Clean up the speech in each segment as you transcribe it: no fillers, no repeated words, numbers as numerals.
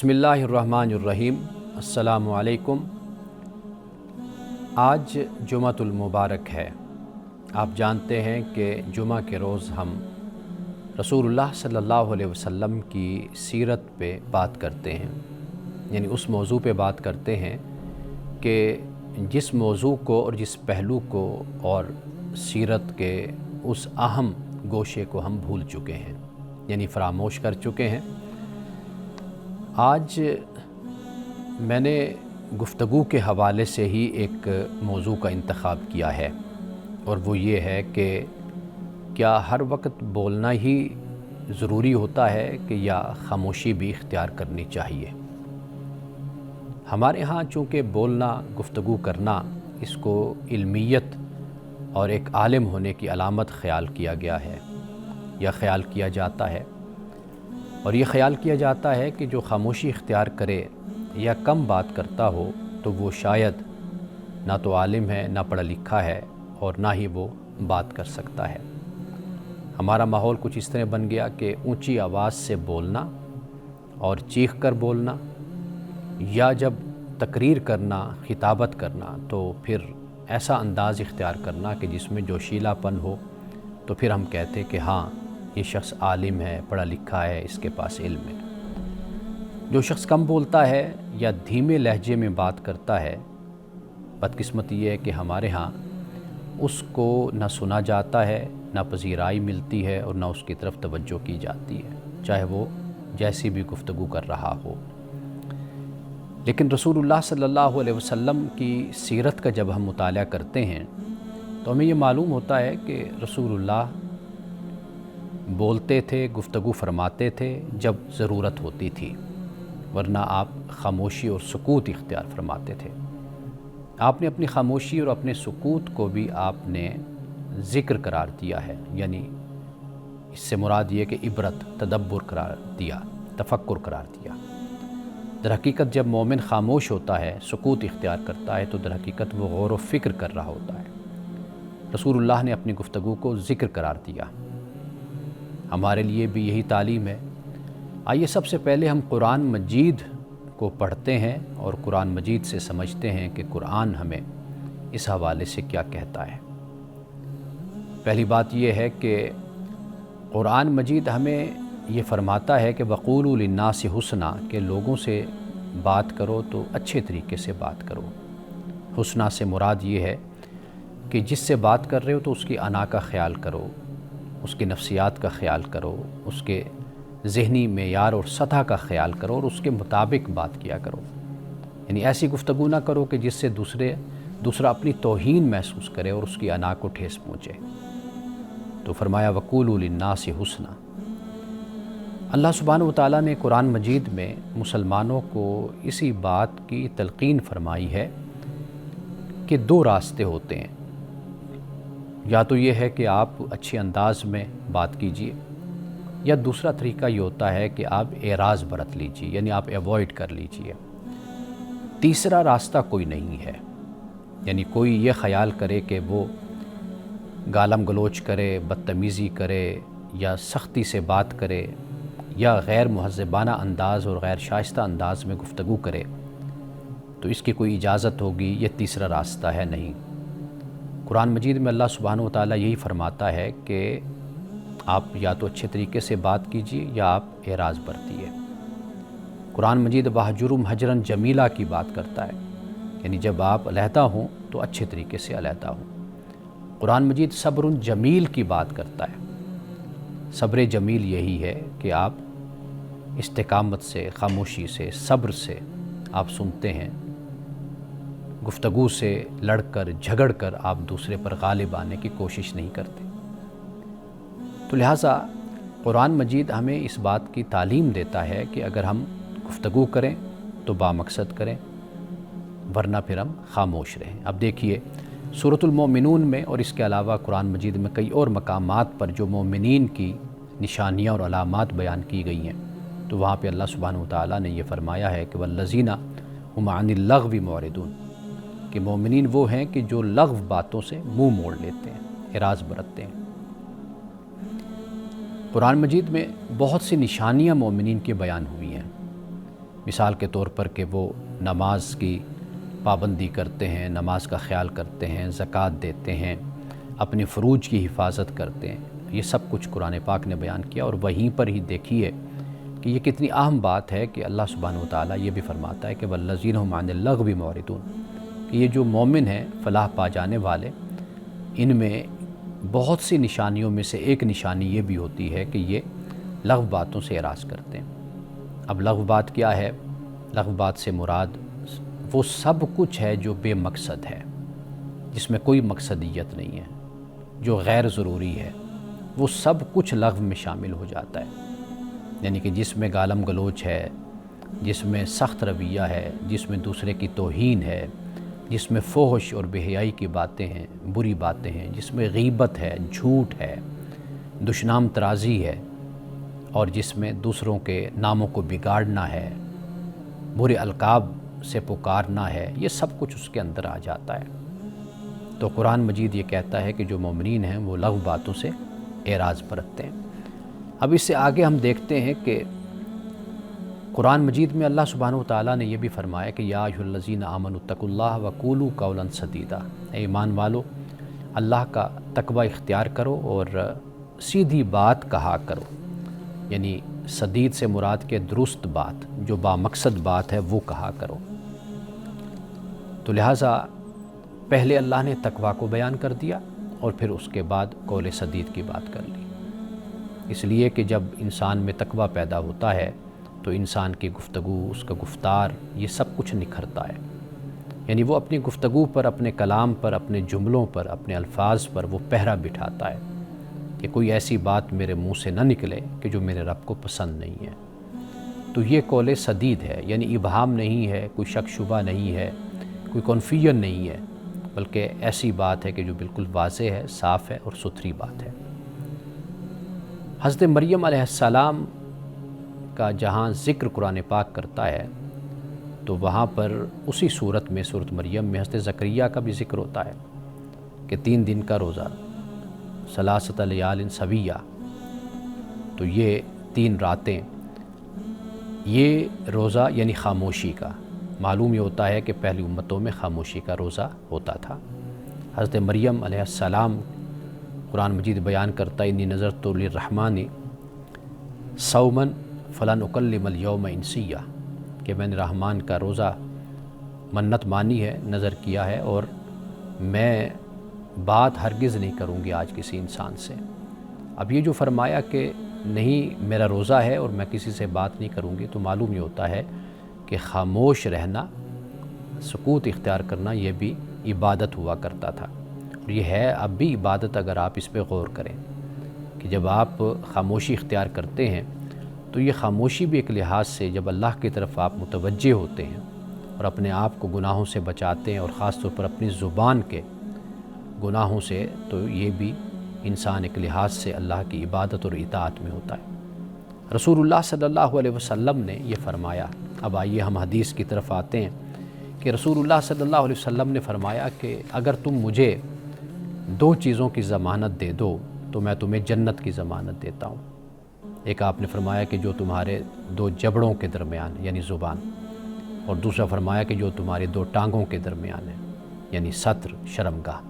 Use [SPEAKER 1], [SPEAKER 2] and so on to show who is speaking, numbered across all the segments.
[SPEAKER 1] بسم اللہ الرحمن الرحیم۔ السلام علیکم۔ آج جمعۃ المبارک ہے۔ آپ جانتے ہیں کہ جمعہ کے روز ہم رسول اللہ صلی اللہ علیہ وسلم کی سیرت پہ بات کرتے ہیں، یعنی اس موضوع پہ بات کرتے ہیں کہ جس موضوع کو اور جس پہلو کو اور سیرت کے اس اہم گوشے کو ہم بھول چکے ہیں، یعنی فراموش کر چکے ہیں۔ آج میں نے گفتگو کے حوالے سے ہی ایک موضوع کا انتخاب کیا ہے، اور وہ یہ ہے کہ کیا ہر وقت بولنا ہی ضروری ہوتا ہے کہ یا خاموشی بھی اختیار کرنی چاہیے۔ ہمارے ہاں چونکہ بولنا، گفتگو کرنا، اس کو علمیت اور ایک عالم ہونے کی علامت خیال کیا گیا ہے یا خیال کیا جاتا ہے، اور یہ خیال کیا جاتا ہے کہ جو خاموشی اختیار کرے یا کم بات کرتا ہو تو وہ شاید نہ تو عالم ہے، نہ پڑھا لکھا ہے، اور نہ ہی وہ بات کر سکتا ہے۔ ہمارا ماحول کچھ اس طرح بن گیا کہ اونچی آواز سے بولنا اور چیخ کر بولنا، یا جب تقریر کرنا، خطابت کرنا، تو پھر ایسا انداز اختیار کرنا کہ جس میں جوشیلا پن ہو، تو پھر ہم کہتے کہ ہاں یہ شخص عالم ہے، پڑھا لکھا ہے، اس کے پاس علم ہے۔ جو شخص کم بولتا ہے یا دھیمے لہجے میں بات کرتا ہے، بدقسمتی یہ ہے کہ ہمارے ہاں اس کو نہ سنا جاتا ہے، نہ پذیرائی ملتی ہے، اور نہ اس کی طرف توجہ کی جاتی ہے، چاہے وہ جیسی بھی گفتگو کر رہا ہو۔ لیکن رسول اللہ صلی اللہ علیہ وسلم کی سیرت کا جب ہم مطالعہ کرتے ہیں تو ہمیں یہ معلوم ہوتا ہے کہ رسول اللہ بولتے تھے، گفتگو فرماتے تھے جب ضرورت ہوتی تھی، ورنہ آپ خاموشی اور سکوت اختیار فرماتے تھے۔ آپ نے اپنی خاموشی اور اپنے سکوت کو بھی آپ نے ذکر قرار دیا ہے، یعنی اس سے مراد یہ کہ عبرت، تدبر قرار دیا، تفکر قرار دیا۔ در حقیقت جب مومن خاموش ہوتا ہے، سکوت اختیار کرتا ہے، تو در حقیقت وہ غور و فکر کر رہا ہوتا ہے۔ رسول اللہ نے اپنی گفتگو کو ذکر قرار دیا۔ ہمارے لیے بھی یہی تعلیم ہے۔ آئیے سب سے پہلے ہم قرآن مجید کو پڑھتے ہیں اور قرآن مجید سے سمجھتے ہیں کہ قرآن ہمیں اس حوالے سے کیا کہتا ہے۔ پہلی بات یہ ہے کہ قرآن مجید ہمیں یہ فرماتا ہے کہ وَقُولُوا لِلنَّاسِ حُسْنًا، کہ لوگوں سے بات کرو تو اچھے طریقے سے بات کرو۔ حسنہ سے مراد یہ ہے کہ جس سے بات کر رہے ہو تو اس کی انا کا خیال کرو، اس کے نفسیات کا خیال کرو، اس کے ذہنی معیار اور سطح کا خیال کرو، اور اس کے مطابق بات کیا کرو۔ یعنی ایسی گفتگو نہ کرو کہ جس سے دوسرا اپنی توہین محسوس کرے اور اس کی انا کو ٹھیس پہنچے۔ تو فرمایا وَقُولُوا لِلنَّاسِ حُسْنًا۔ اللہ سبحانہ وتعالیٰ نے قرآن مجید میں مسلمانوں کو اسی بات کی تلقین فرمائی ہے کہ دو راستے ہوتے ہیں، یا تو یہ ہے کہ آپ اچھے انداز میں بات کیجئے، یا دوسرا طریقہ یہ ہوتا ہے کہ آپ اعراض برت لیجئے، یعنی آپ ایوائڈ کر لیجئے۔ تیسرا راستہ کوئی نہیں ہے، یعنی کوئی یہ خیال کرے کہ وہ گالم گلوچ کرے، بدتمیزی کرے، یا سختی سے بات کرے، یا غیر مہذبانہ انداز اور غیر شائستہ انداز میں گفتگو کرے، تو اس کی کوئی اجازت ہوگی، یہ تیسرا راستہ ہے نہیں۔ قرآن مجید میں اللہ سبحانہ وتعالیٰ یہی فرماتا ہے کہ آپ یا تو اچھے طریقے سے بات کیجیے یا آپ اعراض برتیے۔ قرآن مجید وَاہْجُرْهُمْ حَجْرًا جَمِيلًا کی بات کرتا ہے، یعنی جب آپ علیحدہ ہوں تو اچھے طریقے سے علیحدہ ہوں۔ قرآن مجید صبر جمیل کی بات کرتا ہے۔ صبر جمیل یہی ہے کہ آپ استقامت سے، خاموشی سے، صبر سے آپ سنتے ہیں، گفتگو سے لڑ کر، جھگڑ کر آپ دوسرے پر غالب آنے کی کوشش نہیں کرتے۔ تو لہٰذا قرآن مجید ہمیں اس بات کی تعلیم دیتا ہے کہ اگر ہم گفتگو کریں تو بامقصد کریں، ورنہ پھر ہم خاموش رہیں۔ اب دیکھیے سورۃ المؤمنون میں اور اس کے علاوہ قرآن مجید میں کئی اور مقامات پر جو مومنین کی نشانیاں اور علامات بیان کی گئی ہیں، تو وہاں پہ اللہ سبحانہ وتعالیٰ نے یہ فرمایا ہے کہ وَالَّذِينَ هُمْ عَنِ اللَّغْوِ مُعْرِضُونَ، کہ مومنین وہ ہیں کہ جو لغو باتوں سے منہ موڑ لیتے ہیں، اعراض برتتے ہیں۔ قرآن مجید میں بہت سی نشانیاں مومنین کی بیان ہوئی ہیں، مثال کے طور پر کہ وہ نماز کی پابندی کرتے ہیں، نماز کا خیال کرتے ہیں، زکوٰۃ دیتے ہیں، اپنی فروج کی حفاظت کرتے ہیں، یہ سب کچھ قرآن پاک نے بیان کیا۔ اور وہیں پر ہی دیکھیے کہ یہ کتنی اہم بات ہے کہ اللہ سبحانہ وتعالیٰ یہ بھی فرماتا ہے کہ وَالَّذِينَ هُمْ عَنِ اللَّغْوِ مُعْرِضُونَ، کہ یہ جو مومن ہیں، فلاح پا جانے والے، ان میں بہت سی نشانیوں میں سے ایک نشانی یہ بھی ہوتی ہے کہ یہ لغو باتوں سے اعراض کرتے ہیں۔ اب لغو بات کیا ہے؟ لغو بات سے مراد وہ سب کچھ ہے جو بے مقصد ہے، جس میں کوئی مقصدیت نہیں ہے، جو غیر ضروری ہے، وہ سب کچھ لغو میں شامل ہو جاتا ہے۔ یعنی کہ جس میں گالم گلوچ ہے، جس میں سخت رویہ ہے، جس میں دوسرے کی توہین ہے، جس میں فحش اور بے حیائی کی باتیں ہیں، بری باتیں ہیں، جس میں غیبت ہے، جھوٹ ہے، دشنام ترازی ہے، اور جس میں دوسروں کے ناموں کو بگاڑنا ہے، برے القاب سے پکارنا ہے، یہ سب کچھ اس کے اندر آ جاتا ہے۔ تو قرآن مجید یہ کہتا ہے کہ جو مومنین ہیں وہ لغو باتوں سے اعراض برتتے ہیں۔ اب اس سے آگے ہم دیکھتے ہیں کہ قرآن مجید میں اللہ سبحانہ وتعالیٰ نے یہ بھی فرمایا کہ یا ایھا الذین آمنوا اتقوا اللہ وقولوا قولا سدیدا، اے ایمان والو اللہ کا تقوی اختیار کرو اور سیدھی بات کہا کرو۔ یعنی سدید سے مراد کے درست بات، جو بامقصد بات ہے وہ کہا کرو۔ تو لہٰذا پہلے اللہ نے تقوی کو بیان کر دیا اور پھر اس کے بعد قول سدید کی بات کر لی۔ اس لیے کہ جب انسان میں تقوی پیدا ہوتا ہے تو انسان کی گفتگو، اس کا گفتار، یہ سب کچھ نکھرتا ہے۔ یعنی وہ اپنی گفتگو پر، اپنے کلام پر، اپنے جملوں پر، اپنے الفاظ پر وہ پہرا بٹھاتا ہے کہ کوئی ایسی بات میرے منہ سے نہ نکلے کہ جو میرے رب کو پسند نہیں ہے۔ تو یہ قول سدید ہے، یعنی ابہام نہیں ہے، کوئی شک شبہ نہیں ہے، کوئی کنفیوژن نہیں ہے، بلکہ ایسی بات ہے کہ جو بالکل واضح ہے، صاف ہے اور ستھری بات ہے۔ حضرت مریم علیہ السلام کا جہاں ذکر قرآن پاک کرتا ہے تو وہاں پر اسی صورت میں، سورۃ مریم میں، حضرت زکریا کا بھی ذکر ہوتا ہے کہ 3 دن کا روزہ، ثلاثۃ لیال سویہ، تو یہ 3 راتیں، یہ روزہ یعنی خاموشی کا۔ معلوم یہ ہوتا ہے کہ پہلی امتوں میں خاموشی کا روزہ ہوتا تھا۔ حضرت مریم علیہ السلام، قرآن مجید بیان کرتا ہے انی نذرت للرحمن صوما فلن اکلم اليوم انسیہ، کہ میں نے رحمان کا روزہ منت مانی ہے، نظر کیا ہے، اور میں بات ہرگز نہیں کروں گی آج کسی انسان سے۔ اب یہ جو فرمایا کہ نہیں میرا روزہ ہے اور میں کسی سے بات نہیں کروں گی، تو معلوم یہ ہوتا ہے کہ خاموش رہنا، سکوت اختیار کرنا، یہ بھی عبادت ہوا کرتا تھا۔ اور یہ ہے اب بھی عبادت، اگر آپ اس پہ غور کریں کہ جب آپ خاموشی اختیار کرتے ہیں تو یہ خاموشی بھی ایک لحاظ سے جب اللہ کی طرف آپ متوجہ ہوتے ہیں اور اپنے آپ کو گناہوں سے بچاتے ہیں، اور خاص طور پر اپنی زبان کے گناہوں سے، تو یہ بھی انسان ایک لحاظ سے اللہ کی عبادت اور اطاعت میں ہوتا ہے۔ رسول اللہ صلی اللہ علیہ وسلم نے یہ فرمایا۔ اب آئیے ہم حدیث کی طرف آتے ہیں کہ رسول اللہ صلی اللہ علیہ وسلم نے فرمایا کہ اگر تم مجھے 2 چیزوں کی ضمانت دے دو تو میں تمہیں جنت کی ضمانت دیتا ہوں۔ ایک آپ نے فرمایا کہ جو تمہارے 2 جبڑوں کے درمیان یعنی زبان، اور دوسرا فرمایا کہ جو تمہاری 2 ٹانگوں کے درمیان ہے یعنی ستر، شرمگاہ۔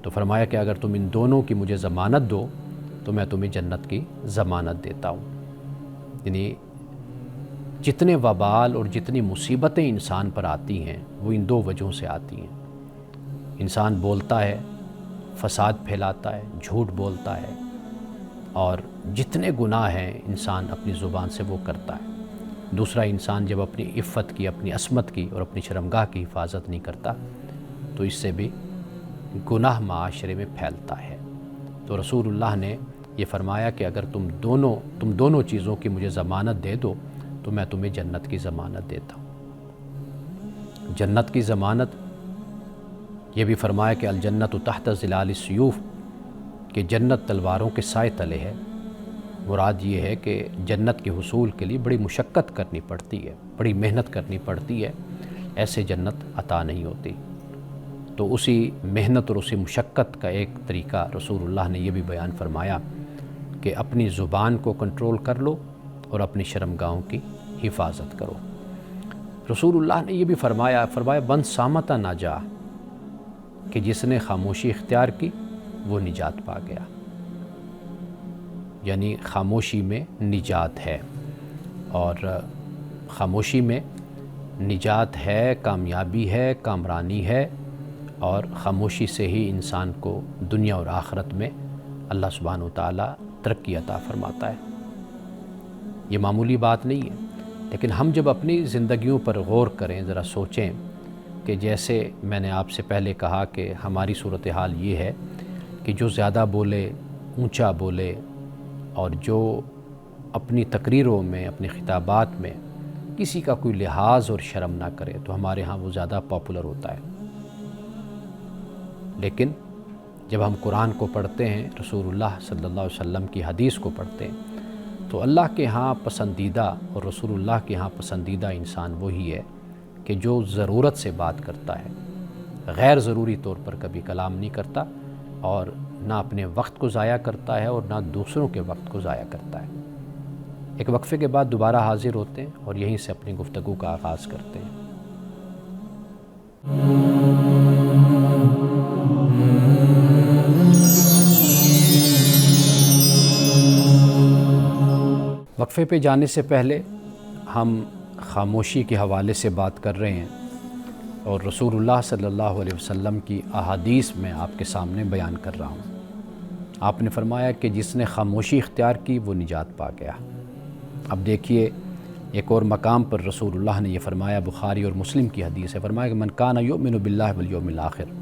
[SPEAKER 1] تو فرمایا کہ اگر تم ان دونوں کی مجھے ضمانت دو تو میں تمہیں جنت کی ضمانت دیتا ہوں۔ یعنی جتنے وبال اور جتنی مصیبتیں انسان پر آتی ہیں وہ ان 2 وجہوں سے آتی ہیں۔ انسان بولتا ہے، فساد پھیلاتا ہے، جھوٹ بولتا ہے، اور جتنے گناہ ہیں انسان اپنی زبان سے وہ کرتا ہے۔ دوسرا، انسان جب اپنی عفت کی، اپنی عصمت کی اور اپنی شرمگاہ کی حفاظت نہیں کرتا تو اس سے بھی گناہ معاشرے میں پھیلتا ہے۔ تو رسول اللہ نے یہ فرمایا کہ اگر تم دونوں چیزوں کی مجھے ضمانت دے دو تو میں تمہیں جنت کی ضمانت دیتا ہوں۔ جنت کی ضمانت، یہ بھی فرمایا کہ الجنت تحت ظلال السیوف، کہ جنت تلواروں کے سائے تلے ہے۔ مراد یہ ہے کہ جنت کے حصول کے لیے بڑی مشقت کرنی پڑتی ہے، بڑی محنت کرنی پڑتی ہے، ایسے جنت عطا نہیں ہوتی۔ تو اسی محنت اور اسی مشقت کا ایک طریقہ رسول اللہ نے یہ بھی بیان فرمایا کہ اپنی زبان کو کنٹرول کر لو اور اپنی شرمگاہوں کی حفاظت کرو۔ رسول اللہ نے یہ بھی فرمایا بن سامت ناجا، کہ جس نے خاموشی اختیار کی وہ نجات پا گیا، یعنی خاموشی میں نجات ہے، اور خاموشی میں نجات ہے، کامیابی ہے، کامرانی ہے، اور خاموشی سے ہی انسان کو دنیا اور آخرت میں اللہ سبحانہ و تعالیٰ ترقی عطا فرماتا ہے۔ یہ معمولی بات نہیں ہے، لیکن ہم جب اپنی زندگیوں پر غور کریں، ذرا سوچیں کہ جیسے میں نے آپ سے پہلے کہا کہ ہماری صورتحال یہ ہے کہ جو زیادہ بولے، اونچا بولے، اور جو اپنی تقریروں میں، اپنی خطابات میں کسی کا کوئی لحاظ اور شرم نہ کرے، تو ہمارے ہاں وہ زیادہ پاپولر ہوتا ہے۔ لیکن جب ہم قرآن کو پڑھتے ہیں، رسول اللہ صلی اللہ علیہ وسلم کی حدیث کو پڑھتے ہیں، تو اللہ کے ہاں پسندیدہ اور رسول اللہ کے ہاں پسندیدہ انسان وہی ہے کہ جو ضرورت سے بات کرتا ہے، غیر ضروری طور پر کبھی کلام نہیں کرتا، اور نہ اپنے وقت کو ضائع کرتا ہے اور نہ دوسروں کے وقت کو ضائع کرتا ہے۔ ایک وقفے کے بعد دوبارہ حاضر ہوتے ہیں اور یہیں سے اپنی گفتگو کا آغاز کرتے ہیں۔ وقفے پہ جانے سے پہلے ہم خاموشی کے حوالے سے بات کر رہے ہیں، اور رسول اللہ صلی اللہ علیہ وسلم کی احادیث میں آپ کے سامنے بیان کر رہا ہوں۔ آپ نے فرمایا کہ جس نے خاموشی اختیار کی وہ نجات پا گیا۔ اب دیکھیے ایک اور مقام پر رسول اللہ نے یہ فرمایا، بخاری اور مسلم کی حدیث ہے، فرمایا کہ من کان یؤمن باللہ والیوم الآخر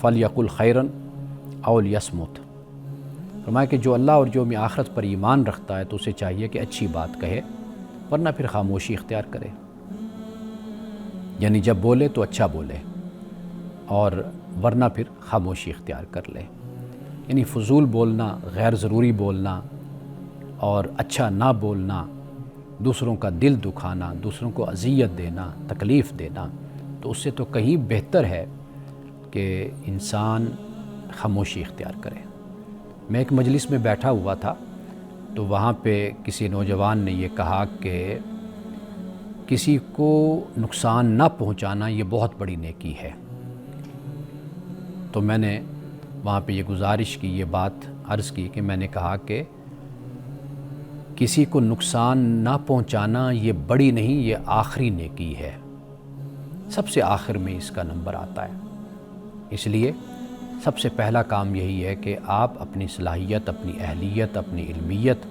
[SPEAKER 1] فلیقل خیرا او لیصمت۔ فرمایا کہ جو اللہ اور یوم آخرت پر ایمان رکھتا ہے تو اسے چاہیے کہ اچھی بات کہے، ورنہ پھر خاموشی اختیار کرے، یعنی جب بولے تو اچھا بولے، اور ورنہ پھر خاموشی اختیار کر لے۔ یعنی فضول بولنا، غیر ضروری بولنا اور اچھا نہ بولنا، دوسروں کا دل دکھانا، دوسروں کو اذیت دینا، تکلیف دینا، تو اس سے تو کہیں بہتر ہے کہ انسان خاموشی اختیار کرے۔ میں ایک مجلس میں بیٹھا ہوا تھا، تو وہاں پہ کسی نوجوان نے یہ کہا کہ کسی کو نقصان نہ پہنچانا یہ بہت بڑی نیکی ہے۔ تو میں نے وہاں پہ یہ گزارش کی، یہ بات عرض کی کہ میں نے کہا کہ کسی کو نقصان نہ پہنچانا یہ بڑی نہیں، یہ آخری نیکی ہے، سب سے آخر میں اس کا نمبر آتا ہے۔ اس لیے سب سے پہلا کام یہی ہے کہ آپ اپنی صلاحیت، اپنی اہلیت، اپنی علمیت،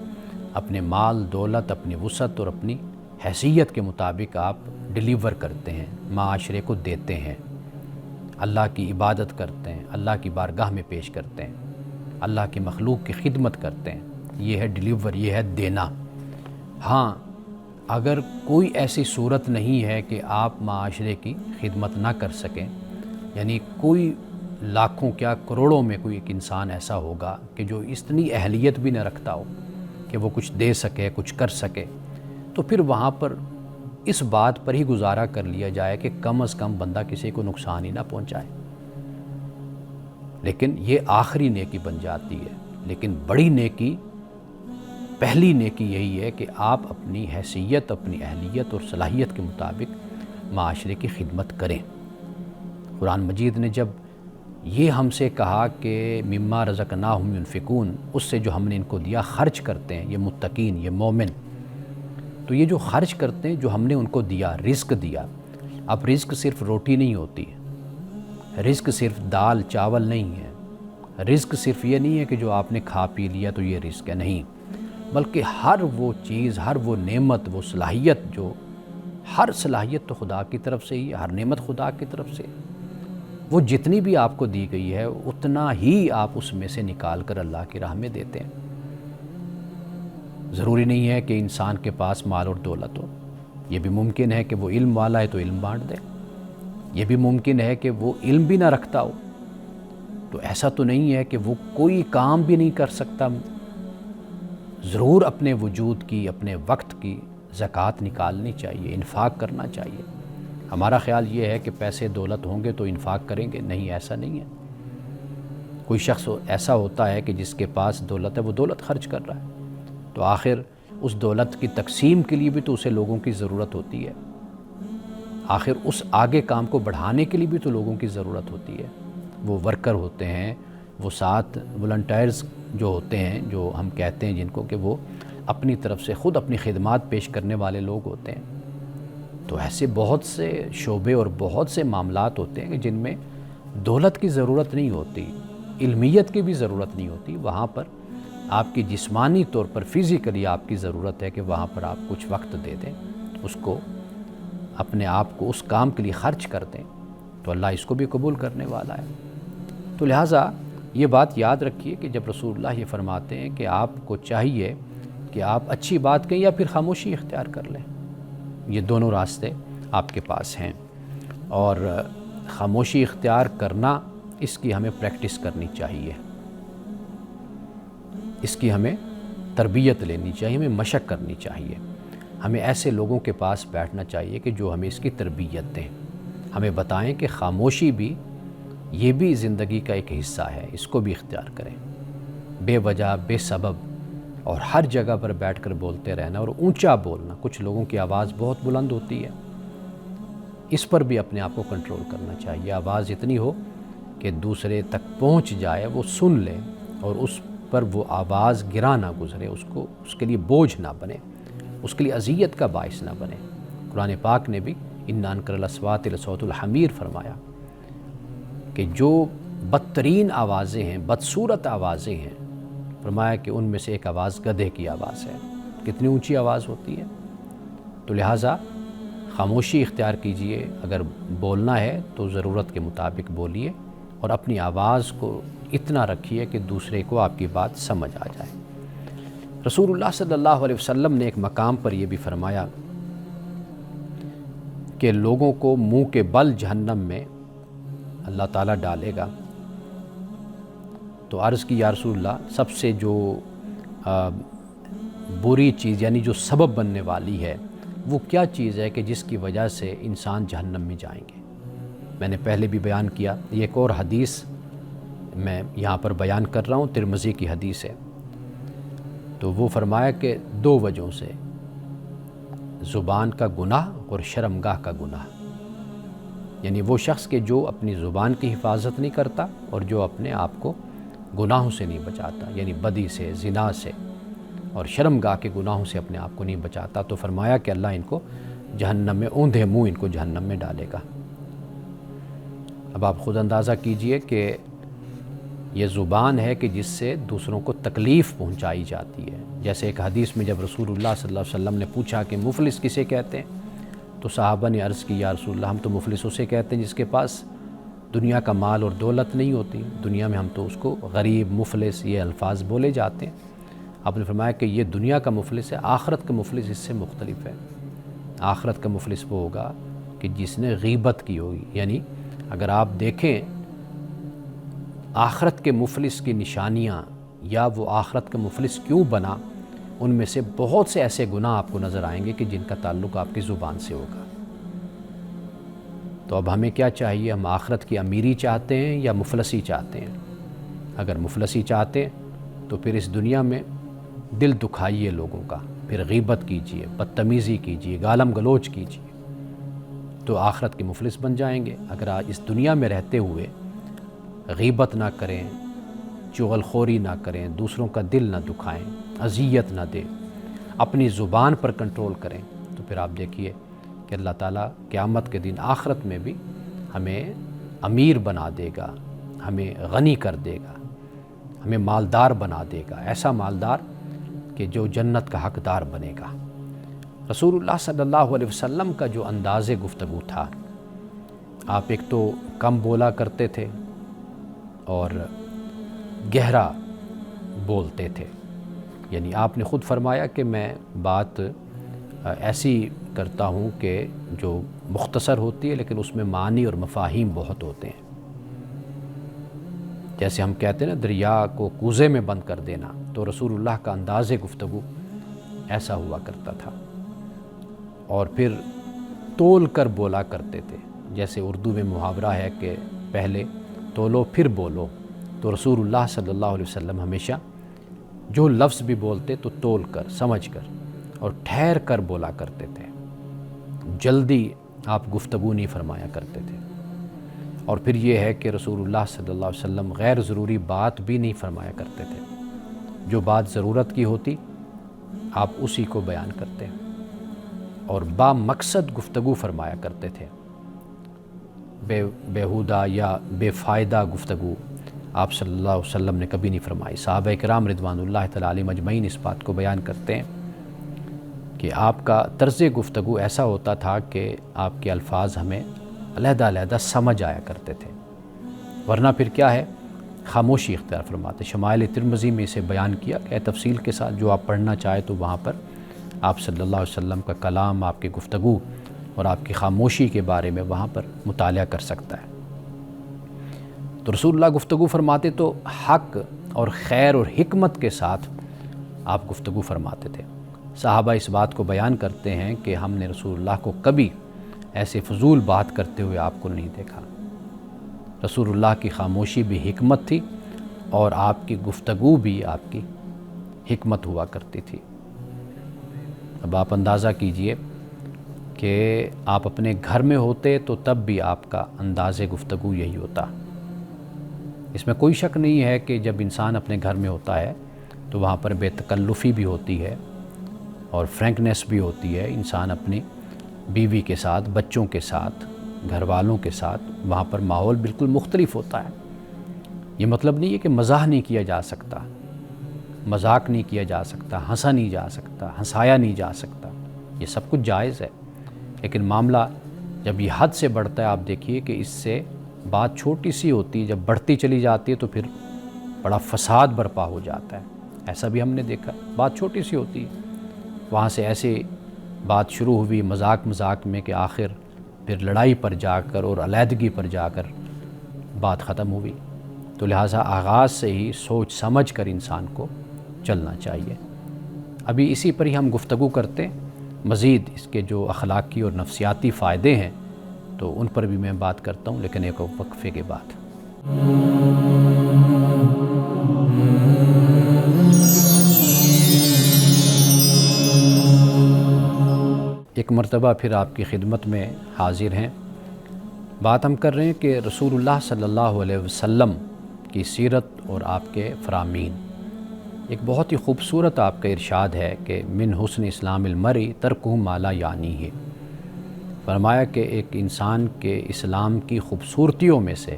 [SPEAKER 1] اپنے مال دولت، اپنی وسعت اور اپنی حیثیت کے مطابق آپ ڈیلیور کرتے ہیں، معاشرے کو دیتے ہیں، اللہ کی عبادت کرتے ہیں، اللہ کی بارگاہ میں پیش کرتے ہیں، اللہ کی مخلوق کی خدمت کرتے ہیں۔ یہ ہے ڈیلیور، یہ ہے دینا۔ ہاں، اگر کوئی ایسی صورت نہیں ہے کہ آپ معاشرے کی خدمت نہ کر سکیں، یعنی کوئی لاکھوں کیا کروڑوں میں کوئی ایک انسان ایسا ہوگا کہ جو اتنی اہلیت بھی نہ رکھتا ہو کہ وہ کچھ دے سکے، کچھ کر سکے، تو پھر وہاں پر اس بات پر ہی گزارا کر لیا جائے کہ کم از کم بندہ کسی کو نقصان ہی نہ پہنچائے۔ لیکن یہ آخری نیکی بن جاتی ہے۔ لیکن بڑی نیکی، پہلی نیکی یہی ہے کہ آپ اپنی حیثیت، اپنی اہلیت اور صلاحیت کے مطابق معاشرے کی خدمت کریں۔ قرآن مجید نے جب یہ ہم سے کہا کہ مما رزقناہم ینفقون، اس سے جو ہم نے ان کو دیا خرچ کرتے ہیں، یہ متقین، یہ مومن، تو یہ جو خرچ کرتے ہیں، جو ہم نے ان کو دیا، رزق دیا۔ اب رزق صرف روٹی نہیں ہوتی، رزق صرف دال چاول نہیں ہے، رزق صرف یہ نہیں ہے کہ جو آپ نے کھا پی لیا تو یہ رزق ہے، نہیں، بلکہ ہر وہ چیز، ہر وہ نعمت، وہ صلاحیت، جو ہر صلاحیت تو خدا کی طرف سے ہی ہے، ہر نعمت خدا کی طرف سے، وہ جتنی بھی آپ کو دی گئی ہے اتنا ہی آپ اس میں سے نکال کر اللہ کی راہ میں دیتے ہیں۔ ضروری نہیں ہے کہ انسان کے پاس مال اور دولت ہو، یہ بھی ممکن ہے کہ وہ علم والا ہے تو علم بانٹ دے، یہ بھی ممکن ہے کہ وہ علم بھی نہ رکھتا ہو، تو ایسا تو نہیں ہے کہ وہ کوئی کام بھی نہیں کر سکتا۔ ضرور اپنے وجود کی، اپنے وقت کی زکوٰۃ نکالنی چاہیے، انفاق کرنا چاہیے۔ ہمارا خیال یہ ہے کہ پیسے دولت ہوں گے تو انفاق کریں گے، نہیں، ایسا نہیں ہے۔ کوئی شخص ایسا ہوتا ہے کہ جس کے پاس دولت ہے، وہ دولت خرچ کر رہا ہے، تو آخر اس دولت کی تقسیم کے لیے بھی تو اسے لوگوں کی ضرورت ہوتی ہے، آخر اس آگے کام کو بڑھانے کے لیے بھی تو لوگوں کی ضرورت ہوتی ہے، وہ ورکر ہوتے ہیں، وہ ساتھ والنٹیئرز جو ہوتے ہیں، جو ہم کہتے ہیں جن کو کہ وہ اپنی طرف سے خود اپنی خدمات پیش کرنے والے لوگ ہوتے ہیں۔ تو ایسے بہت سے شعبے اور بہت سے معاملات ہوتے ہیں کہ جن میں دولت کی ضرورت نہیں ہوتی، علمیت کی بھی ضرورت نہیں ہوتی، وہاں پر آپ کی جسمانی طور پر فزیکلی آپ کی ضرورت ہے کہ وہاں پر آپ کچھ وقت دے دیں، اس کو اپنے آپ کو اس کام کے لیے خرچ کر دیں، تو اللہ اس کو بھی قبول کرنے والا ہے۔ تو لہٰذا یہ بات یاد رکھیے کہ جب رسول اللہ یہ فرماتے ہیں کہ آپ کو چاہیے کہ آپ اچھی بات کہیں یا پھر خاموشی اختیار کر لیں، یہ دونوں راستے آپ کے پاس ہیں، اور خاموشی اختیار کرنا اس کی ہمیں پریکٹس کرنی چاہیے، اس کی ہمیں تربیت لینی چاہیے، ہمیں مشق کرنی چاہیے، ہمیں ایسے لوگوں کے پاس بیٹھنا چاہیے کہ جو ہمیں اس کی تربیت دیں، ہمیں بتائیں کہ خاموشی بھی یہ بھی زندگی کا ایک حصہ ہے، اس کو بھی اختیار کریں۔ بے وجہ بے سبب اور ہر جگہ پر بیٹھ کر بولتے رہنا اور اونچا بولنا، کچھ لوگوں کی آواز بہت بلند ہوتی ہے، اس پر بھی اپنے آپ کو کنٹرول کرنا چاہیے، آواز اتنی ہو کہ دوسرے تک پہنچ جائے، وہ سن لے اور اس پر وہ آواز گرا نہ گزرے، اس کے لیے بوجھ نہ بنے، اس کے لیے اذیت کا باعث نہ بنے۔ قرآن پاک نے بھی ان انکر الاصوات لصوت الحمیر فرمایا کہ جو بدترین آوازیں ہیں، بدصورت آوازیں ہیں، فرمایا کہ ان میں سے ایک آواز گدھے کی آواز ہے۔ کتنی اونچی آواز ہوتی ہے۔ تو لہٰذا خاموشی اختیار کیجئے، اگر بولنا ہے تو ضرورت کے مطابق بولیے اور اپنی آواز کو اتنا رکھیے کہ دوسرے کو آپ کی بات سمجھ آ جائے۔ رسول اللہ صلی اللہ علیہ وسلم نے ایک مقام پر یہ بھی فرمایا کہ لوگوں کو منہ کے بل جہنم میں اللہ تعالیٰ ڈالے گا۔ تو عرض کی یا رسول اللہ، سب سے جو بری چیز یعنی جو سبب بننے والی ہے وہ کیا چیز ہے کہ جس کی وجہ سے انسان جہنم میں جائیں گے؟ میں نے پہلے بھی بیان کیا، یہ ایک اور حدیث میں یہاں پر بیان کر رہا ہوں، ترمذی کی حدیث ہے۔ تو وہ فرمایا کہ 2 وجہوں سے، زبان کا گناہ اور شرمگاہ کا گناہ، یعنی وہ شخص کہ جو اپنی زبان کی حفاظت نہیں کرتا اور جو اپنے آپ کو گناہوں سے نہیں بچاتا، یعنی بدی سے، زنا سے اور شرمگاہ کے گناہوں سے اپنے آپ کو نہیں بچاتا، تو فرمایا کہ اللہ ان کو جہنم میں اوندھے منہ ان کو جہنم میں ڈالے گا۔ اب آپ خود اندازہ کیجئے کہ یہ زبان ہے کہ جس سے دوسروں کو تکلیف پہنچائی جاتی ہے۔ جیسے ایک حدیث میں جب رسول اللہ صلی اللہ علیہ وسلم نے پوچھا کہ مفلس کسے کہتے ہیں، تو صحابہ نے عرض کی یا رسول اللہ، ہم تو مفلس اسے کہتے ہیں جس کے پاس دنیا کا مال اور دولت نہیں ہوتی، دنیا میں ہم تو اس کو غریب، مفلس یہ الفاظ بولے جاتے ہیں۔ آپ نے فرمایا کہ یہ دنیا کا مفلس ہے، آخرت کا مفلس اس سے مختلف ہے۔ آخرت کا مفلس وہ ہوگا کہ جس نے غیبت کی ہوگی، یعنی اگر آپ دیکھیں آخرت کے مفلس کی نشانیاں یا وہ آخرت کا مفلس کیوں بنا، ان میں سے بہت سے ایسے گناہ آپ کو نظر آئیں گے کہ جن کا تعلق آپ کی زبان سے ہوگا۔ تو اب ہمیں کیا چاہیے؟ ہم آخرت کی امیری چاہتے ہیں یا مفلسی چاہتے ہیں؟ اگر مفلسی چاہتے ہیں تو پھر اس دنیا میں دل دکھائیے لوگوں کا، پھر غیبت کیجئے، بدتمیزی کیجئے، گالم گلوچ کیجئے، تو آخرت کے مفلس بن جائیں گے۔ اگر آج اس دنیا میں رہتے ہوئے غیبت نہ کریں، چغل خوری نہ کریں، دوسروں کا دل نہ دکھائیں، اذیت نہ دیں، اپنی زبان پر کنٹرول کریں، تو پھر آپ دیکھیے کہ اللہ تعالیٰ قیامت کے دن آخرت میں بھی ہمیں امیر بنا دے گا، ہمیں غنی کر دے گا، ہمیں مالدار بنا دے گا، ایسا مالدار کہ جو جنت کا حقدار بنے گا۔ رسول اللہ صلی اللہ علیہ وسلم کا جو انداز گفتگو تھا، آپ ایک تو کم بولا کرتے تھے اور گہرا بولتے تھے، یعنی آپ نے خود فرمایا کہ میں بات ایسی کرتا ہوں کہ جو مختصر ہوتی ہے لیکن اس میں معنی اور مفاہیم بہت ہوتے ہیں۔ جیسے ہم کہتے ہیں نا دریا کو کوزے میں بند کر دینا، تو رسول اللہ کا انداز گفتگو ایسا ہوا کرتا تھا، اور پھر تول کر بولا کرتے تھے۔ جیسے اردو میں محاورہ ہے کہ پہلے تولو پھر بولو، تو رسول اللہ صلی اللہ علیہ وسلم ہمیشہ جو لفظ بھی بولتے تو تول کر، سمجھ کر، اور ٹھہر کر بولا کرتے تھے، جلدی آپ گفتگو نہیں فرمایا کرتے تھے۔ اور پھر یہ ہے کہ رسول اللہ صلی اللہ علیہ وسلم غیر ضروری بات بھی نہیں فرمایا کرتے تھے، جو بات ضرورت کی ہوتی آپ اسی کو بیان کرتے اور با مقصد گفتگو فرمایا کرتے تھے۔ بیہودہ یا بے فائدہ گفتگو آپ صلی اللہ علیہ وسلم نے کبھی نہیں فرمائی۔ صحابہ کرام رضوان اللہ تعالیٰ علیہم اجمعین اس بات کو بیان کرتے ہیں کہ آپ کا طرز گفتگو ایسا ہوتا تھا کہ آپ کے الفاظ ہمیں علیحدہ علیحدہ سمجھ آیا کرتے تھے، ورنہ پھر کیا ہے، خاموشی اختیار فرماتے۔ شمائل ترمذی میں اسے بیان کیا کہ تفصیل کے ساتھ، جو آپ پڑھنا چاہے تو وہاں پر آپ صلی اللہ علیہ وسلم کا کلام، آپ کی گفتگو اور آپ کی خاموشی کے بارے میں وہاں پر مطالعہ کر سکتا ہے۔ تو رسول اللہ گفتگو فرماتے تو حق اور خیر اور حکمت کے ساتھ آپ گفتگو فرماتے تھے۔ صحابہ اس بات کو بیان کرتے ہیں کہ ہم نے رسول اللہ کو کبھی ایسے فضول بات کرتے ہوئے آپ کو نہیں دیکھا۔ رسول اللہ کی خاموشی بھی حکمت تھی اور آپ کی گفتگو بھی آپ کی حکمت ہوا کرتی تھی۔ اب آپ اندازہ کیجئے کہ آپ اپنے گھر میں ہوتے تو تب بھی آپ کا انداز گفتگو یہی ہوتا۔ اس میں کوئی شک نہیں ہے کہ جب انسان اپنے گھر میں ہوتا ہے تو وہاں پر بے تکلفی بھی ہوتی ہے اور فرینکنیس بھی ہوتی ہے۔ انسان اپنی بیوی کے ساتھ، بچوں کے ساتھ، گھر والوں کے ساتھ وہاں پر ماحول بالکل مختلف ہوتا ہے۔ یہ مطلب نہیں ہے کہ مزاح نہیں کیا جا سکتا، مذاق نہیں کیا جا سکتا، ہنسا نہیں جا سکتا، ہنسایا نہیں جا سکتا، یہ سب کچھ جائز ہے، لیکن معاملہ جب یہ حد سے بڑھتا ہے، آپ دیکھیے کہ اس سے بات چھوٹی سی ہوتی ہے، جب بڑھتی چلی جاتی ہے تو پھر بڑا فساد برپا ہو جاتا ہے۔ ایسا بھی ہم نے دیکھا، بات چھوٹی سی ہوتی ہے، وہاں سے ایسے بات شروع ہوئی مذاق میں کہ آخر پھر لڑائی پر جا کر اور علیحدگی پر جا کر بات ختم ہوئی۔ تو لہٰذا آغاز سے ہی سوچ سمجھ کر انسان کو چلنا چاہیے۔ ابھی اسی پر ہی ہم گفتگو کرتے ہیں، مزید اس کے جو اخلاقی اور نفسیاتی فائدے ہیں تو ان پر بھی میں بات کرتا ہوں، لیکن ایک وقفے کے بعد۔ ایک مرتبہ پھر آپ کی خدمت میں حاضر ہیں۔ بات ہم کر رہے ہیں کہ رسول اللہ صلی اللہ علیہ وسلم کی سیرت اور آپ کے فرامین۔ ایک بہت ہی خوبصورت آپ کا ارشاد ہے کہ من حسن اسلام المرء ترکہ ما لا یعنیہ۔ فرمایا کہ ایک انسان کے اسلام کی خوبصورتیوں میں سے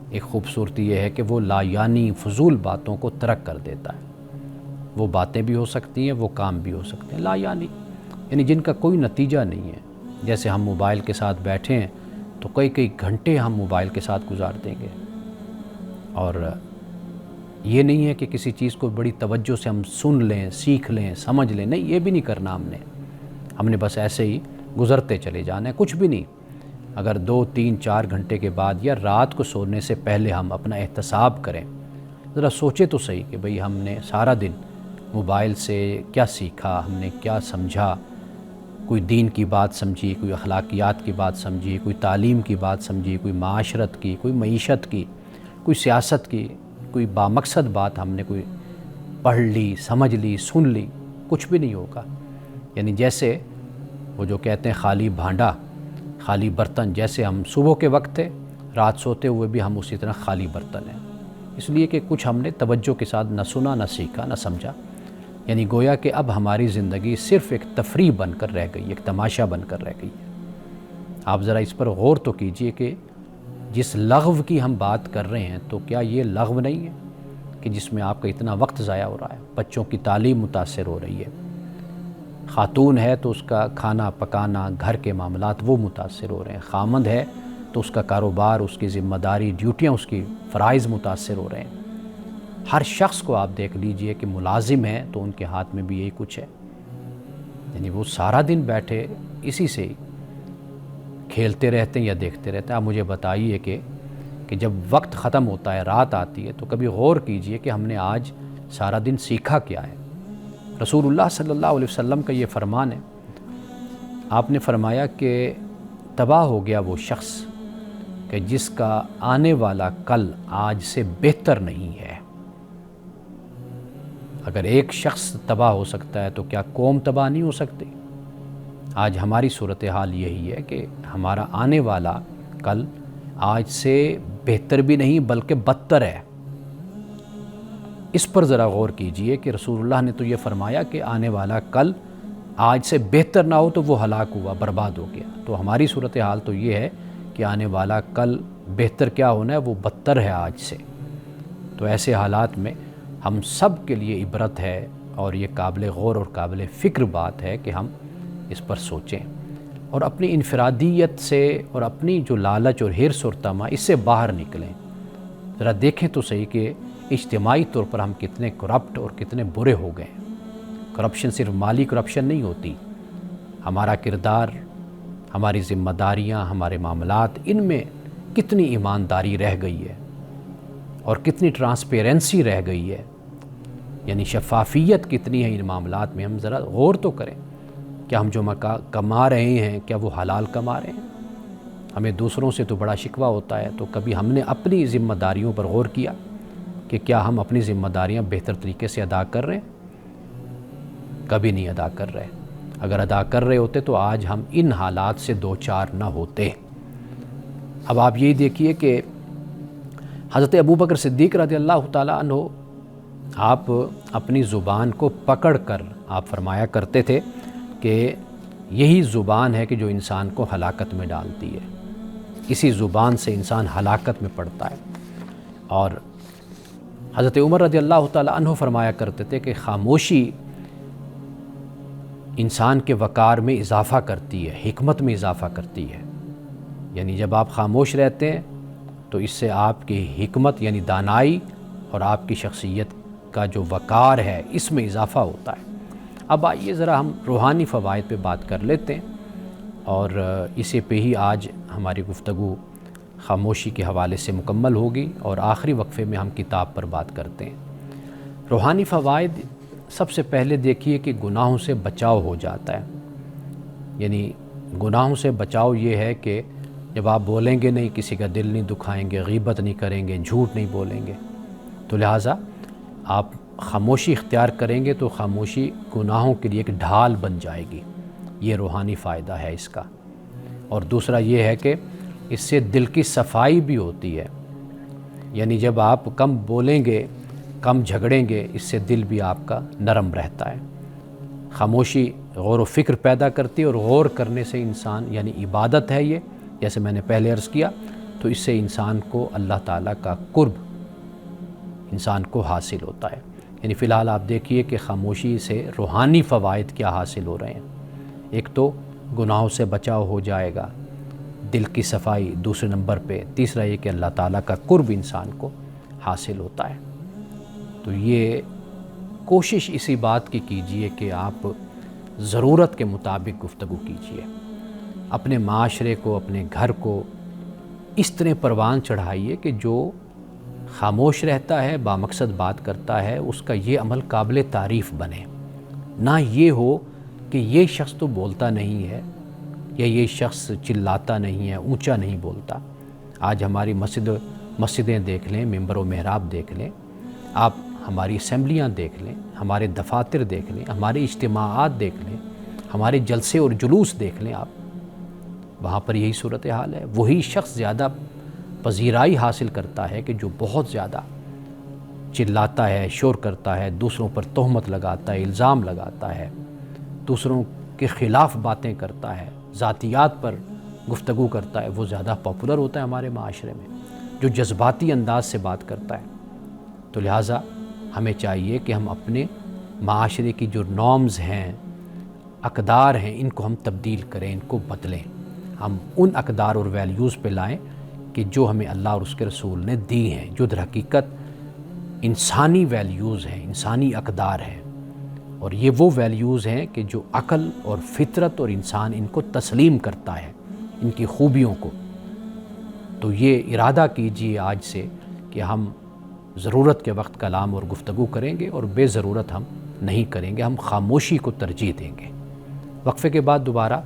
[SPEAKER 1] ایک خوبصورتی یہ ہے کہ وہ لا یعنی فضول باتوں کو ترک کر دیتا ہے۔ وہ باتیں بھی ہو سکتی ہیں، وہ کام بھی ہو سکتے ہیں لا یعنی جن کا کوئی نتیجہ نہیں ہے۔ جیسے ہم موبائل کے ساتھ بیٹھے ہیں تو کئی گھنٹے ہم موبائل کے ساتھ گزار دیں گے، اور یہ نہیں ہے کہ کسی چیز کو بڑی توجہ سے ہم سن لیں، سیکھ لیں، سمجھ لیں، نہیں، یہ بھی نہیں کرنا ہم نے بس ایسے ہی گزرتے چلے جانا ہے، کچھ بھی نہیں۔ اگر 2، 3، 4 گھنٹے کے بعد یا رات کو سونے سے پہلے ہم اپنا احتساب کریں، ذرا سوچے تو صحیح کہ بھئی ہم نے سارا دن موبائل سے کیا سیکھا، ہم نے کیا سمجھا، کوئی دین کی بات سمجھی، کوئی اخلاقیات کی بات سمجھی، کوئی تعلیم کی بات سمجھی، کوئی معاشرت کی، کوئی معیشت کی، کوئی سیاست کی، کوئی بامقصد بات ہم نے کوئی پڑھ لی، سمجھ لی، سن لی، کچھ بھی نہیں ہوگا۔ یعنی جیسے وہ جو کہتے ہیں خالی بھانڈا، خالی برتن، جیسے ہم صبح کے وقت تھے، رات سوتے ہوئے بھی ہم اسی طرح خالی برتن ہیں، اس لیے کہ کچھ ہم نے توجہ کے ساتھ نہ سنا، نہ سیکھا، نہ سمجھا۔ یعنی گویا کہ اب ہماری زندگی صرف ایک تفریح بن کر رہ گئی، ایک تماشا بن کر رہ گئی ہے۔ آپ ذرا اس پر غور تو کیجئے کہ جس لغو کی ہم بات کر رہے ہیں تو کیا یہ لغو نہیں ہے کہ جس میں آپ کا اتنا وقت ضائع ہو رہا ہے؟ بچوں کی تعلیم متاثر ہو رہی ہے، خاتون ہے تو اس کا کھانا پکانا، گھر کے معاملات وہ متاثر ہو رہے ہیں، خامند ہے تو اس کا کاروبار، اس کی ذمہ داری، ڈیوٹیاں، اس کی فرائض متاثر ہو رہے ہیں۔ ہر شخص کو آپ دیکھ لیجئے کہ ملازم ہے تو ان کے ہاتھ میں بھی یہی کچھ ہے، یعنی وہ سارا دن بیٹھے اسی سے کھیلتے رہتے ہیں یا دیکھتے رہتے ہیں۔ آپ مجھے بتائیے کہ جب وقت ختم ہوتا ہے، رات آتی ہے، تو کبھی غور کیجئے کہ ہم نے آج سارا دن سیکھا کیا ہے۔ رسول اللہ صلی اللہ علیہ وسلم کا یہ فرمان ہے، آپ نے فرمایا کہ تباہ ہو گیا وہ شخص کہ جس کا آنے والا کل آج سے بہتر نہیں ہے۔ اگر ایک شخص تباہ ہو سکتا ہے تو کیا قوم تباہ نہیں ہو سکتی؟ آج ہماری صورتحال یہی ہے کہ ہمارا آنے والا کل آج سے بہتر بھی نہیں بلکہ بدتر ہے۔ اس پر ذرا غور کیجئے کہ رسول اللہ نے تو یہ فرمایا کہ آنے والا کل آج سے بہتر نہ ہو تو وہ ہلاک ہوا، برباد ہو گیا۔ تو ہماری صورتحال تو یہ ہے کہ آنے والا کل بہتر کیا ہونا ہے، وہ بدتر ہے آج سے۔ تو ایسے حالات میں ہم سب کے لیے عبرت ہے اور یہ قابل غور اور قابل فکر بات ہے کہ ہم اس پر سوچیں اور اپنی انفرادیت سے اور اپنی جو لالچ اور حرص اور طمع اس سے باہر نکلیں۔ ذرا دیکھیں تو صحیح کہ اجتماعی طور پر ہم کتنے کرپٹ اور کتنے برے ہو گئے ہیں۔ کرپشن صرف مالی کرپشن نہیں ہوتی، ہمارا کردار، ہماری ذمہ داریاں، ہمارے معاملات، ان میں کتنی ایمانداری رہ گئی ہے اور کتنی ٹرانسپیرنسی رہ گئی ہے، یعنی شفافیت کتنی ہے ان معاملات میں۔ ہم ذرا غور تو کریں، کیا ہم جو کما رہے ہیں کیا وہ حلال کما رہے ہیں؟ ہمیں دوسروں سے تو بڑا شکوہ ہوتا ہے، تو کبھی ہم نے اپنی ذمہ داریوں پر غور کیا کہ کیا ہم اپنی ذمہ داریاں بہتر طریقے سے ادا کر رہے ہیں؟ کبھی نہیں ادا کر رہے۔ اگر ادا کر رہے ہوتے تو آج ہم ان حالات سے دوچار نہ ہوتے۔ اب آپ یہی دیکھیے کہ حضرت ابوبکر صدیق رضی اللہ تعالیٰ عنہ، آپ اپنی زبان کو پکڑ کر آپ فرمایا کرتے تھے کہ یہی زبان ہے کہ جو انسان کو ہلاکت میں ڈالتی ہے، اسی زبان سے انسان ہلاکت میں پڑتا ہے۔ اور حضرت عمر رضی اللہ تعالیٰ عنہ فرمایا کرتے تھے کہ خاموشی انسان کے وقار میں اضافہ کرتی ہے، حکمت میں اضافہ کرتی ہے۔ یعنی جب آپ خاموش رہتے ہیں تو اس سے آپ کی حکمت یعنی دانائی اور آپ کی شخصیت کا جو وقار ہے اس میں اضافہ ہوتا ہے۔ اب آئیے ذرا ہم روحانی فوائد پہ بات کر لیتے ہیں، اور اسے پہ ہی آج ہماری گفتگو خاموشی کے حوالے سے مکمل ہوگی، اور آخری وقفے میں ہم کتاب پر بات کرتے ہیں۔ روحانی فوائد، سب سے پہلے دیکھیے کہ گناہوں سے بچاؤ ہو جاتا ہے۔ یعنی گناہوں سے بچاؤ یہ ہے کہ جب آپ بولیں گے نہیں، کسی کا دل نہیں دکھائیں گے، غیبت نہیں کریں گے، جھوٹ نہیں بولیں گے، تو لہٰذا آپ خاموشی اختیار کریں گے تو خاموشی گناہوں کے لیے ایک ڈھال بن جائے گی۔ یہ روحانی فائدہ ہے اس کا۔ اور دوسرا یہ ہے کہ اس سے دل کی صفائی بھی ہوتی ہے، یعنی جب آپ کم بولیں گے، کم جھگڑیں گے، اس سے دل بھی آپ کا نرم رہتا ہے۔ خاموشی غور و فکر پیدا کرتی ہے، اور غور کرنے سے انسان، یعنی عبادت ہے یہ، جیسے میں نے پہلے عرض کیا، تو اس سے انسان کو اللہ تعالیٰ کا قرب انسان کو حاصل ہوتا ہے۔ یعنی فی الحال آپ دیکھیے کہ خاموشی سے روحانی فوائد کیا حاصل ہو رہے ہیں۔ ایک تو گناہوں سے بچاؤ ہو جائے گا، دل کی صفائی دوسرے نمبر پہ، تیسرا یہ کہ اللہ تعالیٰ کا قرب انسان کو حاصل ہوتا ہے۔ تو یہ کوشش اسی بات کی کیجئے کہ آپ ضرورت کے مطابق گفتگو کیجئے، اپنے معاشرے کو، اپنے گھر کو اس طرح پروان چڑھائیے کہ جو خاموش رہتا ہے، بامقصد بات کرتا ہے، اس کا یہ عمل قابل تعریف بنے۔ نہ یہ ہو کہ یہ شخص تو بولتا نہیں ہے، یا یہ شخص چلاتا نہیں ہے، اونچا نہیں بولتا۔ آج ہماری مسجدیں دیکھ لیں، ممبر و محراب دیکھ لیں، آپ ہماری اسمبلیاں دیکھ لیں، ہمارے دفاتر دیکھ لیں، ہمارے اجتماعات دیکھ لیں، ہمارے جلسے اور جلوس دیکھ لیں، آپ وہاں پر یہی صورتحال ہے۔ وہی شخص زیادہ پذیرائی حاصل کرتا ہے کہ جو بہت زیادہ چلاتا ہے، شور کرتا ہے، دوسروں پر تہمت لگاتا ہے، الزام لگاتا ہے، دوسروں کے خلاف باتیں کرتا ہے، ذاتیات پر گفتگو کرتا ہے، وہ زیادہ پاپولر ہوتا ہے ہمارے معاشرے میں، جو جذباتی انداز سے بات کرتا ہے۔ تو لہٰذا ہمیں چاہیے کہ ہم اپنے معاشرے کی جو نارمز ہیں، اقدار ہیں، ان کو ہم تبدیل کریں، ان کو بدلیں، ہم ان اقدار اور ویلیوز پہ لائیں کہ جو ہمیں اللہ اور اس کے رسول نے دی ہیں، جو در حقیقت انسانی ویلیوز ہیں، انسانی اقدار ہیں، اور یہ وہ ویلیوز ہیں کہ جو عقل اور فطرت اور انسان ان کو تسلیم کرتا ہے، ان کی خوبیوں کو۔ تو یہ ارادہ کیجئے آج سے کہ ہم ضرورت کے وقت کلام اور گفتگو کریں گے، اور بے ضرورت ہم نہیں کریں گے، ہم خاموشی کو ترجیح دیں گے۔ وقفے کے بعد دوبارہ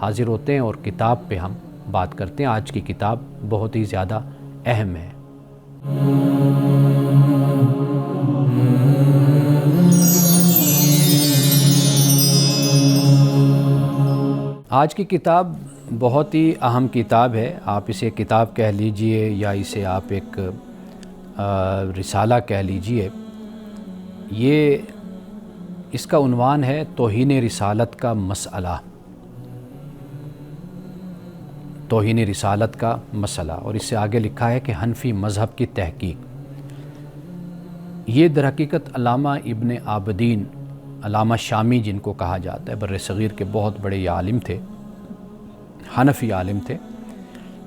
[SPEAKER 1] حاضر ہوتے ہیں اور کتاب پہ ہم بات کرتے ہیں۔ آج کی کتاب بہت ہی زیادہ اہم ہے۔ آج کی کتاب بہت ہی اہم کتاب ہے. آپ اسے کتاب کہہ لیجئے یا اسے آپ ایک رسالہ کہہ لیجئے. یہ اس کا عنوان ہے توہین رسالت کا مسئلہ. توہین رسالت کا مسئلہ. اور اس سے آگے لکھا ہے کہ حنفی مذہب کی تحقیق. یہ در حقیقت علامہ ابن عابدین، علامہ شامی جن کو کہا جاتا ہے، بر صغیر کے بہت بڑے یہ عالم تھے، حنفی عالم تھے.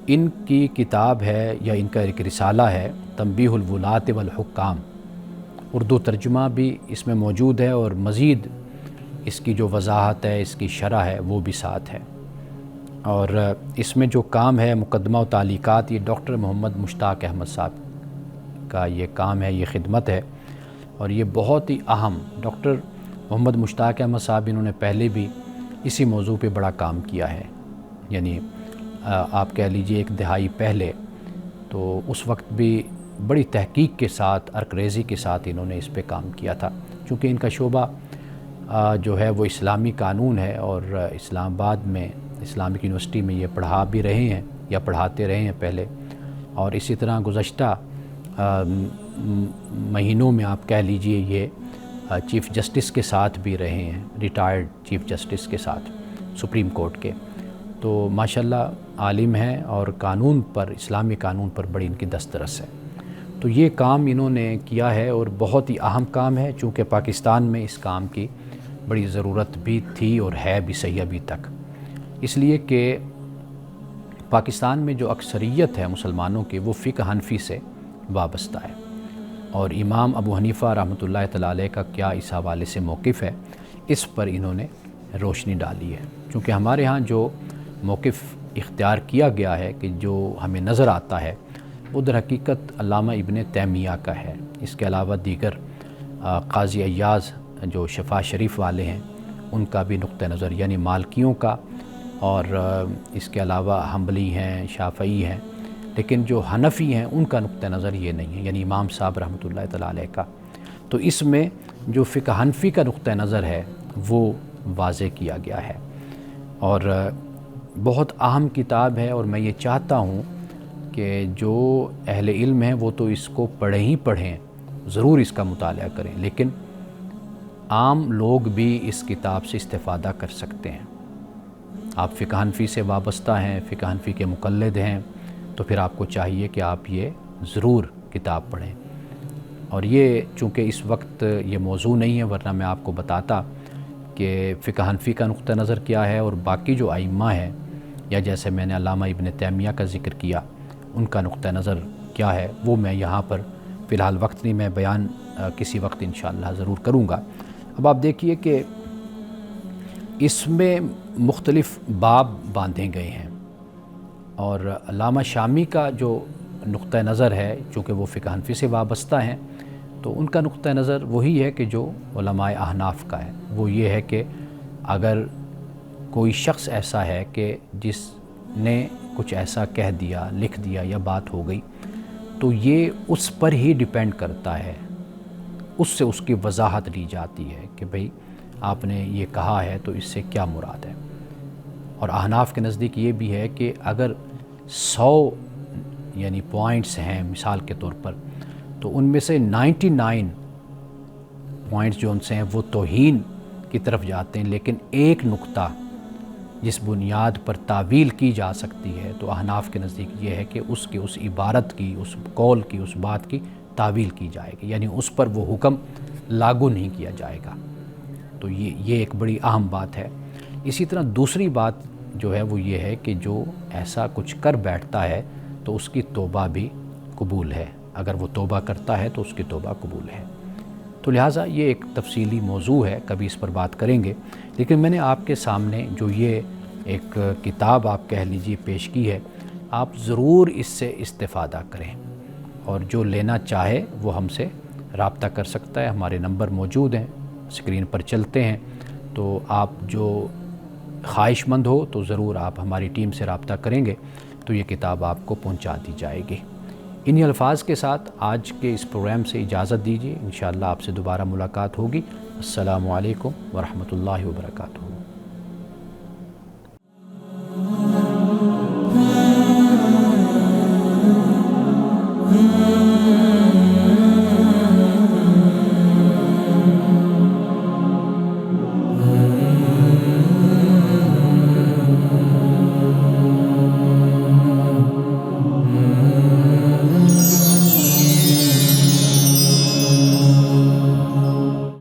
[SPEAKER 1] ان کی کتاب ہے یا ان کا ایک رسالہ ہے تنبیہ الولاۃ والحکام. اردو ترجمہ بھی اس میں موجود ہے اور مزید اس کی جو وضاحت ہے، اس کی شرح ہے، وہ بھی ساتھ ہے. اور اس میں جو کام ہے مقدمہ و تعلیقات، یہ ڈاکٹر محمد مشتاق احمد صاحب کا یہ کام ہے، یہ خدمت ہے. اور یہ بہت ہی اہم ڈاکٹر محمد مشتاق احمد صاحب انہوں نے پہلے بھی اسی موضوع پہ بڑا کام کیا ہے. یعنی آپ کہہ لیجئے ایک دہائی پہلے، تو اس وقت بھی بڑی تحقیق کے ساتھ، عرقریزی کے ساتھ انہوں نے اس پہ کام کیا تھا. چونکہ ان کا شعبہ جو ہے وہ اسلامی قانون ہے اور اسلام آباد میں اسلامک یونیورسٹی میں یہ پڑھا بھی رہے ہیں یا پڑھاتے رہے ہیں پہلے. اور اسی طرح گزشتہ مہینوں میں آپ کہہ لیجئے یہ چیف جسٹس کے ساتھ بھی رہے ہیں، ریٹائرڈ چیف جسٹس کے ساتھ سپریم کورٹ کے. تو ماشاءاللہ عالم ہیں اور قانون پر، اسلامی قانون پر بڑی ان کی دسترس ہے. تو یہ کام انہوں نے کیا ہے اور بہت ہی اہم کام ہے، چونکہ پاکستان میں اس کام کی بڑی ضرورت بھی تھی اور ہے بھی صحیح ابھی تک. اس لیے کہ پاکستان میں جو اکثریت ہے مسلمانوں کی، وہ فقہ حنفی سے وابستہ ہے. اور امام ابو حنیفہ رحمۃ اللہ تعالیٰ علیہ کا کیا اس حوالے سے موقف ہے، اس پر انہوں نے روشنی ڈالی ہے. چونکہ ہمارے ہاں جو موقف اختیار کیا گیا ہے کہ جو ہمیں نظر آتا ہے، وہ در حقیقت علامہ ابن تیمیہ کا ہے. اس کے علاوہ دیگر قاضی ایاز جو شفا شریف والے ہیں، ان کا بھی نقطہ نظر، یعنی مالکیوں کا، اور اس کے علاوہ حنبلی ہیں، شافعی ہیں، لیکن جو حنفی ہیں ان کا نقطہ نظر یہ نہیں ہے، یعنی امام صاحب رحمۃ اللہ تعالیٰ علیہ کا. تو اس میں جو فقہ حنفی کا نقطہ نظر ہے وہ واضح کیا گیا ہے. اور بہت اہم کتاب ہے اور میں یہ چاہتا ہوں کہ جو اہل علم ہیں وہ تو اس کو پڑھیں، ضرور اس کا مطالعہ کریں، لیکن عام لوگ بھی اس کتاب سے استفادہ کر سکتے ہیں. آپ فقہ حنفی سے وابستہ ہیں، فقہ حنفی کے مقلد ہیں، تو پھر آپ کو چاہیے کہ آپ یہ ضرور کتاب پڑھیں. اور یہ چونکہ اس وقت یہ موضوع نہیں ہے، ورنہ میں آپ کو بتاتا کہ فقہ حنفی کا نقطہ نظر کیا ہے اور باقی جو ائمہ ہیں، یا جیسے میں نے علامہ ابن تیمیہ کا ذکر کیا، ان کا نقطہ نظر کیا ہے، وہ میں یہاں پر فی الحال وقت نہیں، میں بیان کسی وقت انشاءاللہ ضرور کروں گا. اب آپ دیکھیے کہ اس میں مختلف باب باندھے گئے ہیں. اور علامہ شامی کا جو نقطہ نظر ہے، چونکہ وہ فقہ حنفی سے وابستہ ہیں، تو ان کا نقطہ نظر وہی ہے کہ جو علماء احناف کا ہے. وہ یہ ہے کہ اگر کوئی شخص ایسا ہے کہ جس نے کچھ ایسا کہہ دیا، لکھ دیا یا بات ہو گئی، تو یہ اس پر ہی ڈیپینڈ کرتا ہے، اس سے اس کی وضاحت لی جاتی ہے کہ بھئی آپ نے یہ کہا ہے تو اس سے کیا مراد ہے. اور احناف کے نزدیک یہ بھی ہے کہ اگر 100 یعنی پوائنٹس ہیں مثال کے طور پر، تو ان میں سے 99 پوائنٹس جو ان سے ہیں وہ توہین کی طرف جاتے ہیں، لیکن ایک نقطہ جس بنیاد پر تعویل کی جا سکتی ہے، تو احناف کے نزدیک یہ ہے کہ اس کی، اس عبارت کی، اس قول کی، اس بات کی تعویل کی جائے گی، یعنی اس پر وہ حکم لاگو نہیں کیا جائے گا. تو یہ ایک بڑی اہم بات ہے. اسی طرح دوسری بات جو ہے وہ یہ ہے کہ جو ایسا کچھ کر بیٹھتا ہے تو اس کی توبہ بھی قبول ہے. اگر وہ توبہ کرتا ہے تو اس کی توبہ قبول ہے. تو لہٰذا یہ ایک تفصیلی موضوع ہے، کبھی اس پر بات کریں گے. لیکن میں نے آپ کے سامنے جو یہ ایک کتاب آپ کہہ لیجیے پیش کی ہے، آپ ضرور اس سے استفادہ کریں. اور جو لینا چاہے وہ ہم سے رابطہ کر سکتا ہے. ہمارے نمبر موجود ہیں، اسکرین پر چلتے ہیں. تو آپ جو خواہش مند ہو تو ضرور آپ ہماری ٹیم سے رابطہ کریں گے تو یہ کتاب آپ کو پہنچا دی جائے گی. انہی الفاظ کے ساتھ آج کے اس پروگرام سے اجازت دیجیے. انشاءاللہ آپ سے دوبارہ ملاقات ہوگی. السلام علیکم ورحمۃ اللہ وبرکاتہ.